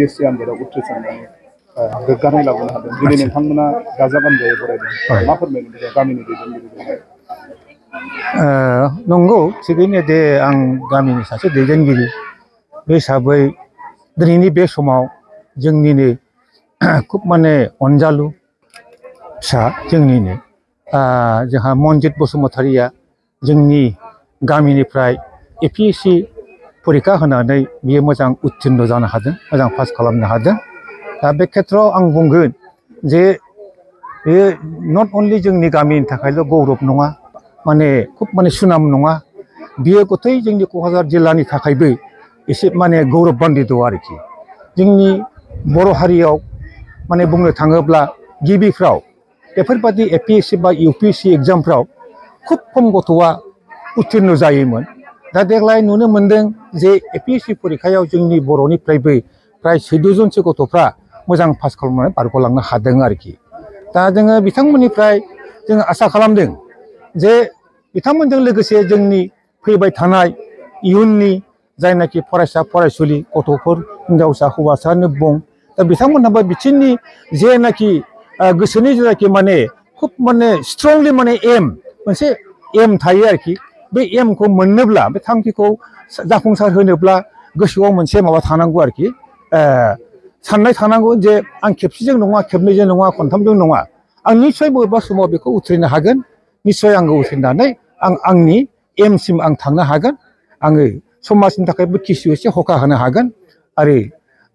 AC आनजादाव उथ्रिसारनानै गोग्गानाय लाबोनो हादों। दिनै नोंथांमोना गाजा गोमजायै बरायदों। मा फोरमायगोन गामिनि दैदेनगिरि? नंगौ थिगैनो दे आं गामिनि सासे दैदेनगिरि बे हिसाबै दिनैनि बे समाव जोंनिनो खुब माने अनजालु फिसा जोंनिनो जोंहा मनजित बसुमतारिया जोंनि गामिनिफ्राय APSC परिखा होनानै बियो मोजां उत्तीर्ण जानो हादों, मोजां पास खालामनो हादों। दा बे खेथ्रआव आं बुंगोन जे बेयो नट अनलि जोंनि गामिनि थाखायल' गौरब नङा, माने खुब माने सुनाम नङा, बियो गथै जोंनि क'क्राझार जिल्लानि थाखायबो एसे माने गौरब बान्दित आरोखि। जोंनि बर' हारियाव माने बुंनो थाङोब्ला गिबिफ्राव बेफोरबादि APSC बा UPSC एग्जामफ्राव खुब खम गथ'आ उत्तीर्ण जायोमोन। दा देग्लाय नुनो मोनदों जे APSC परिखायाव जोंनि बर'निफ्रायबो प्राय 14 जनसो गथ'फ्रा मोजां पास खालामनानै बारग'लांनो हादों आरोखि। दा जोङो बिथांमोननिफ्राय जोङो आसा खालामदों जे बिथांमोनजों लोगोसे जोंनि फैबाय थानाय इयुननि जायनाखि फरायसा फरायसुलि गथ'फोर हिनजावसा हौवासानो बुं, दा बिथांमोनहाबो बिथिंनि जेनाखि गोसोनि जेनाखि माने खुब माने स्ट्रंलि माने मोनसे एम थायो आरोखि। बे एमखौ मोननोब्ला, बे थांखिखौ जाफुंसार होनोब्ला गोसोआव मोनसे माबा थानांगौ आरोखि, साननाय थानांगौ जे आं खेबसेजों नङा, खेबनैजों नङा, खनथामजों नङा, आं निस्सय बबेबा समाव बेखौ उथ्रिनो हागोन। निस्सय आंखौ उथ्रिनानै आं आंनि एमसिम आं थांनो हागोन। आङो समाजनि थाखायबो किसु एसे हखा होनो हागोन आरो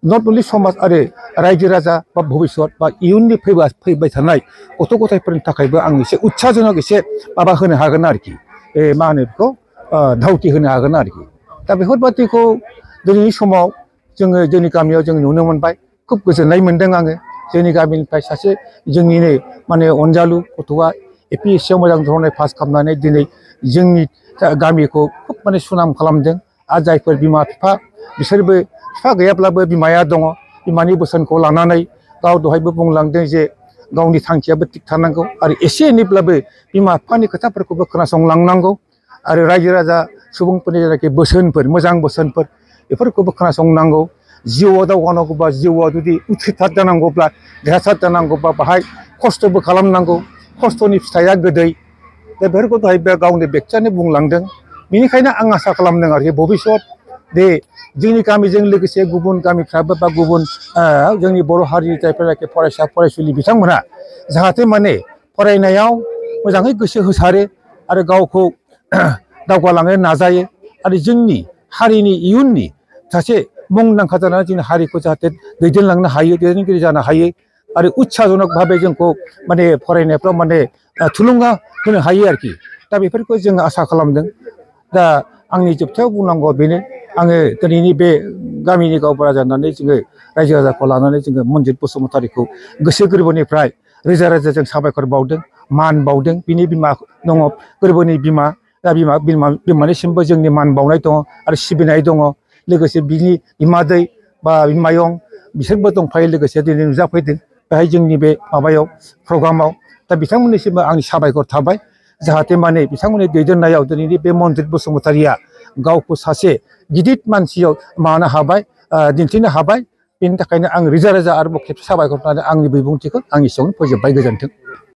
नट अनलि समाज आरो रायजो राजा बा भबिष्यत बा इयुननि फैबाय थानाय गथ' गथायफोरनि थाखायबो आं एसे उत्साहजनक एसे माबा होनो हागोन आरोखि, मा होनो बेखौ धावथि होनो हागोन आरोखि। दा बेफोरबादिखौ दिनैनि समाव जोङो जोंनि गामियाव जों नुनो मोनबाय। खुब गोजोननाय मोनदों आङो। जोंनि गामिनिफ्राय सासे जोंनिनो माने अनजालु गथ'आ APSC आव मोजां धरनै पास खालामनानै दिनै जोंनि गामिखौ खुब माने सुनाम खालामदों। आरो जायफोर बिमा बिफा, बिसोरबो बिफा गैयाब्लाबो बिमाया दङ। बिमानि बोसोनखौ लानानै गाव दहायबो बुंलांदों जे गावनि थांखियाबो थिग थानांगौ आरो एसे एनैब्लाबो बिमा बिफानि खोथाफोरखौबो खोनासंलांनांगौ आरो रायजो राजा सुबुंफोरनि जेनाखि बोसोनफोर, मोजां बोसोनफोर, बेफोरखौबो खोनासंनांगौ। जिउआव दावगानांगौबा, जिउआव जुदि उथ्रिसार जानांगौब्ला, देरहासार जानांगौबा बाहाय खस्थ'बो खालामनांगौ। खस्थ'नि फिथाइया गोदै। दा बेफोरखौ दहाय बे गावनि बेक्तियानो बुंलांदों। बेनिखायनो आं आसा खालामदों आरोखि भबिष्यत दे जोंनि गामिजों लोगोसे गुबुन गामिफ्राबो बा गुबुन जोंनि बर' हारिनि जायफोरनाखि फरायसा फरायसुलि बिथांमोनहा जाहाथे माने फरायनायाव मोजाङै गोसो होसारो आरो गावखौ दावगालांनो नाजायो आरो जोंनि हारिनि इयुननि सासे मुंदांखा जानानै जोंनि हारिखौ जाहाथे दैदेनलांनो हायो, दैदेनगिरि जानो हायो आरो उत्साहजनक भाबै जोंखौ माने फरायनायफ्राव माने थुलुंगा होनो हायो आरोखि। दा बेफोरखौ जोङो आसा खालामदों। दा आंनि जोबथायाव बुंनांगौआ बेनो, आङो दिनैनि बे गामिनि गावबुरा जानानै जोङो रायजो राजाखौ लानानै जोङो मनजित बसुमतारिखौ गोसो गोरबोनिफ्राय रोजा रोजा जों साबायखर बावदों, मान बावदों। बिनि बिमा दङ, गोरबोनि बिमा। दा बिमानिसिमबो जोंनि मान बावनाय दङ आरो सिबिनाय दङ। लोगोसे बिनि बिमादै बा बिमायं बिसोरबो दंफायो लोगोसे दिनै नुजाफैदों बेहाय जोंनि बे माबायाव प्रग्रामाव। दा बिथांमोननिसिमबो आंनि साबायखर थाबाय। जाहाथे माने बिथांमोननि दैदेननायाव दिनैनि बे मनजित बसुमतारिया गावखौ सासे गिदिर मानसियाव मानो हाबाय, दिन्थिनो हाबाय। बेनि थाखायनो आं रोजा रोजा आरोबाव खेबसे साबायखर होनानै आंनि बिबुंथिखौ आंनि सिगाङाव फोजोबबाय। गोजोन्थों।